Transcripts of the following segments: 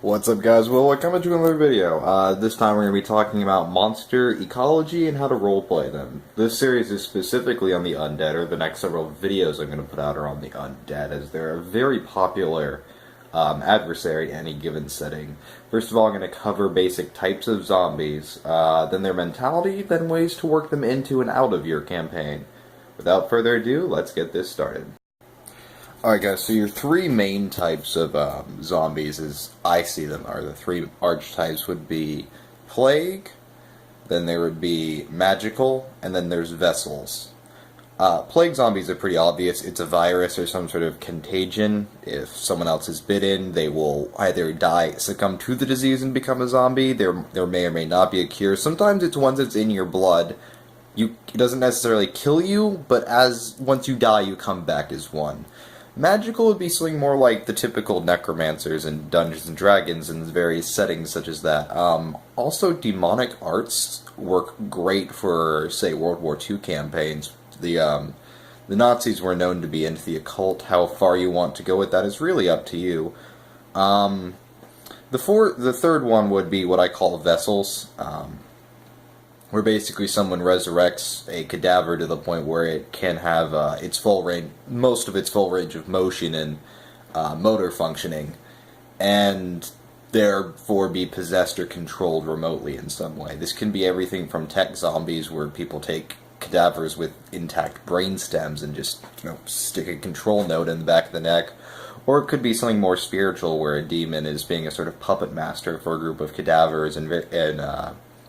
What's up, guys? Well, welcome to another video. This time we're going to be talking about monster ecology and how to roleplay them. This series is specifically on the Undead, or the next several videos I'm going to put out are on the Undead, as they're a very popular adversary in any given setting. First of all, I'm going to cover basic types of zombies, then their mentality, then ways to work them into and out of your campaign. Without further ado, let's get this started. Alright guys, so your three main types of zombies, as I see them, are the three archetypes would be Plague, then there would be Magical, and then there's Vessels. Plague zombies are pretty obvious. It's a virus or some sort of contagion. If someone else is bitten, they will either succumb to the disease and become a zombie. There may or may not be a cure. Sometimes it's once it's in your blood, it doesn't necessarily kill you, but once you die, you come back as one. Magical would be something more like the typical necromancers in Dungeons and Dragons in various settings such as that. Also, demonic arts work great for, say, World War II campaigns. The Nazis were known to be into the occult. How far you want to go with that is really up to you. The third one would be what I call vessels. Where basically someone resurrects a cadaver to the point where it can have most of its full range of motion and motor functioning, and therefore be possessed or controlled remotely in some way. This can be everything from tech zombies, where people take cadavers with intact brain stems and just stick a control node in the back of the neck, or it could be something more spiritual, where a demon is being a sort of puppet master for a group of cadavers and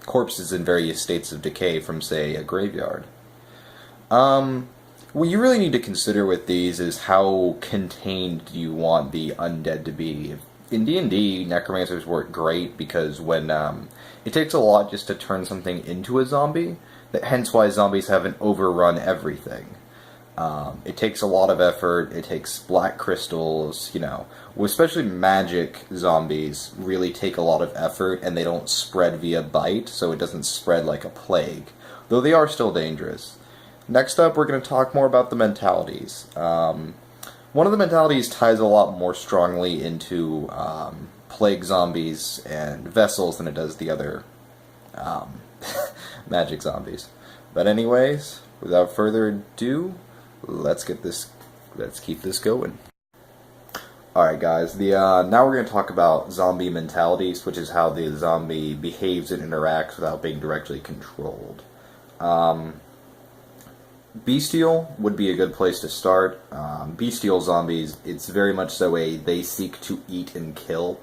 corpses in various states of decay from, say, a graveyard. What you really need to consider with these is how contained do you want the undead to be. In D&D, necromancers work great because when it takes a lot just to turn something into a zombie, hence why zombies haven't overrun everything. It takes a lot of effort, it takes black crystals, especially magic zombies really take a lot of effort, and they don't spread via bite, so it doesn't spread like a plague, though they are still dangerous. Next up, we're going to talk more about the mentalities. One of the mentalities ties a lot more strongly into plague zombies and vessels than it does the other magic zombies. But anyways, without further ado, let's keep this going. Alright guys, now we're going to talk about zombie mentalities, which is how the zombie behaves and interacts without being directly controlled. Bestial would be a good place to start. Bestial zombies, it's very much so they seek to eat and kill.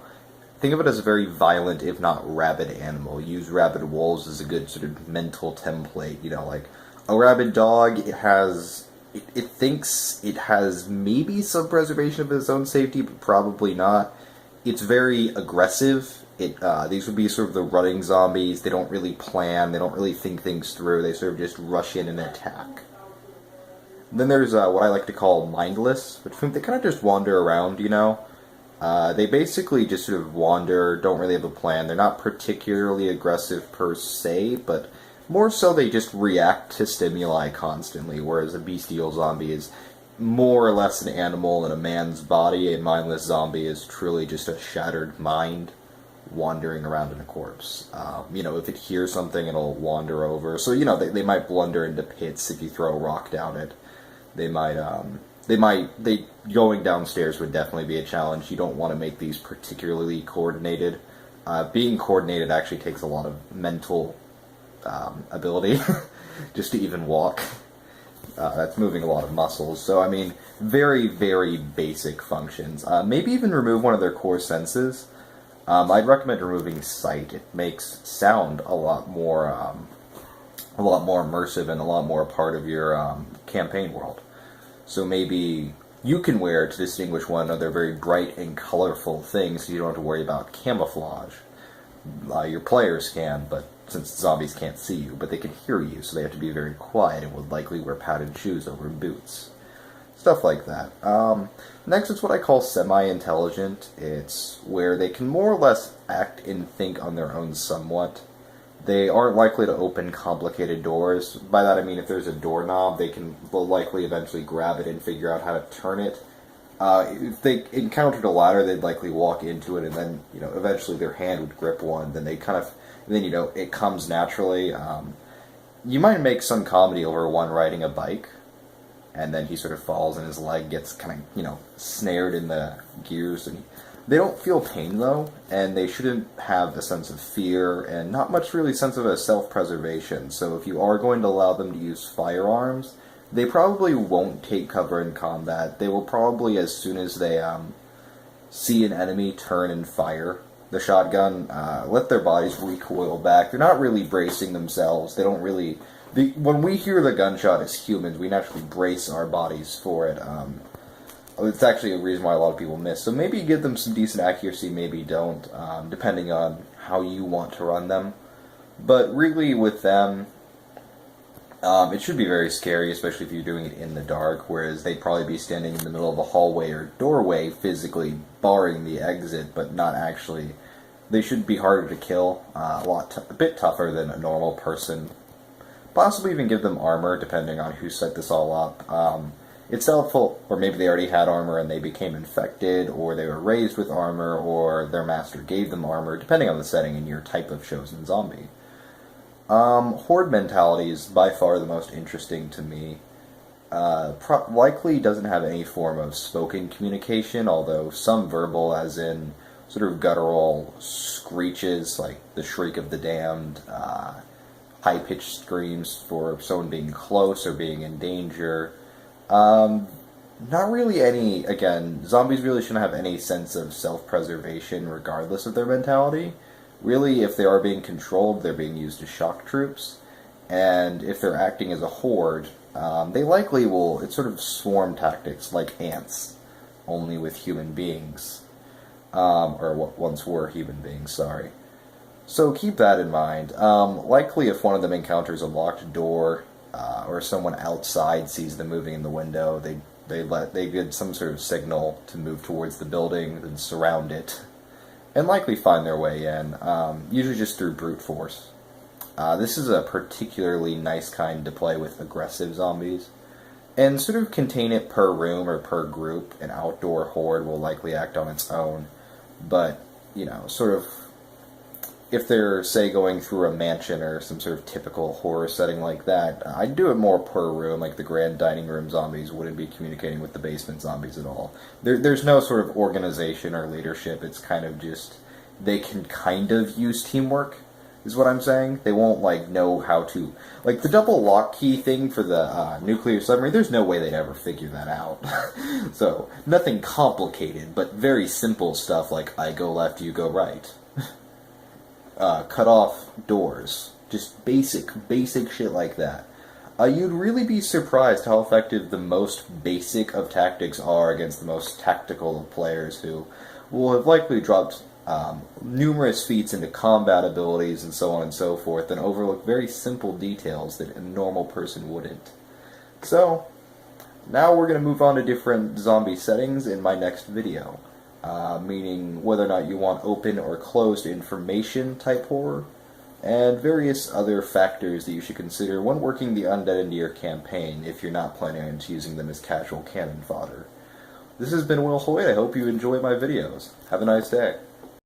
Think of it as a very violent, if not rabid animal. Use rabid wolves as a good sort of mental template. Like a rabid dog, it thinks it has maybe some preservation of its own safety, but probably not. It's very aggressive. These would be sort of the running zombies. They don't really plan. They don't really think things through. They sort of just rush in and attack. Then there's what I like to call mindless, which they kind of just wander around, They basically just sort of wander, don't really have a plan. They're not particularly aggressive per se, but more so they just react to stimuli constantly, whereas a bestial zombie is more or less an animal in a man's body. A mindless zombie is truly just a shattered mind wandering around in a corpse. If it hears something, it'll wander over. So, they might blunder into pits if you throw a rock down it. Going downstairs would definitely be a challenge. You don't want to make these particularly coordinated. Being coordinated actually takes a lot of mental ability just to even walk. That's moving a lot of muscles. So, very, very basic functions. Maybe even remove one of their core senses. I'd recommend removing sight. It makes sound a lot more immersive and a lot more a part of your campaign world. So maybe you can wear to distinguish one another very bright and colorful things, so you don't have to worry about camouflage. Your players can, but since zombies can't see you, but they can hear you, so they have to be very quiet and would likely wear padded shoes over boots. Stuff like that. Next, it's what I call semi-intelligent. It's where they can more or less act and think on their own somewhat. They aren't likely to open complicated doors. By that I mean if there's a doorknob, they'll likely eventually grab it and figure out how to turn it. If they encountered a ladder, they'd likely walk into it, and then eventually their hand would grip one. Then they kind of, and then it comes naturally. You might make some comedy over one riding a bike, and then he sort of falls, and his leg gets kind of snared in the gears, and they don't feel pain though, and they shouldn't have a sense of fear, and not much really sense of a self-preservation. So if you are going to allow them to use firearms, they probably won't take cover in combat. They will probably, as soon as they see an enemy, turn and fire the shotgun, let their bodies recoil back. They're not really bracing themselves. They don't really... when we hear the gunshot as humans, we naturally brace our bodies for it. It's actually a reason why a lot of people miss. So maybe give them some decent accuracy, maybe don't, depending on how you want to run them. But really, with them... it should be very scary, especially if you're doing it in the dark, whereas they'd probably be standing in the middle of a hallway or doorway, physically barring the exit, but not actually. They should be harder to kill, a bit tougher than a normal person. Possibly even give them armor, depending on who set this all up. It's helpful, or maybe they already had armor and they became infected, or they were raised with armor, or their master gave them armor, depending on the setting and your type of chosen zombie. Horde mentality is by far the most interesting to me. Likely doesn't have any form of spoken communication, although some verbal, as in sort of guttural screeches, like the shriek of the damned, high-pitched screams for someone being close or being in danger. Not really any, again, zombies really shouldn't have any sense of self-preservation regardless of their mentality. Really, if they are being controlled, they're being used as shock troops, and if they're acting as a horde, they likely will, it's sort of swarm tactics, like ants, only with human beings, or what once were human beings, sorry. So keep that in mind. Likely if one of them encounters a locked door, or someone outside sees them moving in the window, they get some sort of signal to move towards the building, then surround it, and likely find their way in, usually just through brute force. This is a particularly nice kind to play with aggressive zombies, and sort of contain it per room or per group. An outdoor horde will likely act on its own, but, sort of, if they're, say, going through a mansion or some sort of typical horror setting like that, I'd do it more per room, like the grand dining room zombies wouldn't be communicating with the basement zombies at all. There's no sort of organization or leadership, it's kind of just, they can kind of use teamwork, is what I'm saying. They won't, know how to... the double lock key thing for the nuclear submarine, there's no way they'd ever figure that out. So, nothing complicated, but very simple stuff like, I go left, you go right. Cut off doors. Just basic shit like that. You'd really be surprised how effective the most basic of tactics are against the most tactical of players who will have likely dropped numerous feats into combat abilities and so on and so forth, and overlook very simple details that a normal person wouldn't. So, now we're going to move on to different zombie settings in my next video. Meaning whether or not you want open or closed information type horror, and various other factors that you should consider when working the Undead into your campaign if you're not planning on using them as casual cannon fodder. This has been Will Hoyt. I hope you enjoy my videos. Have a nice day.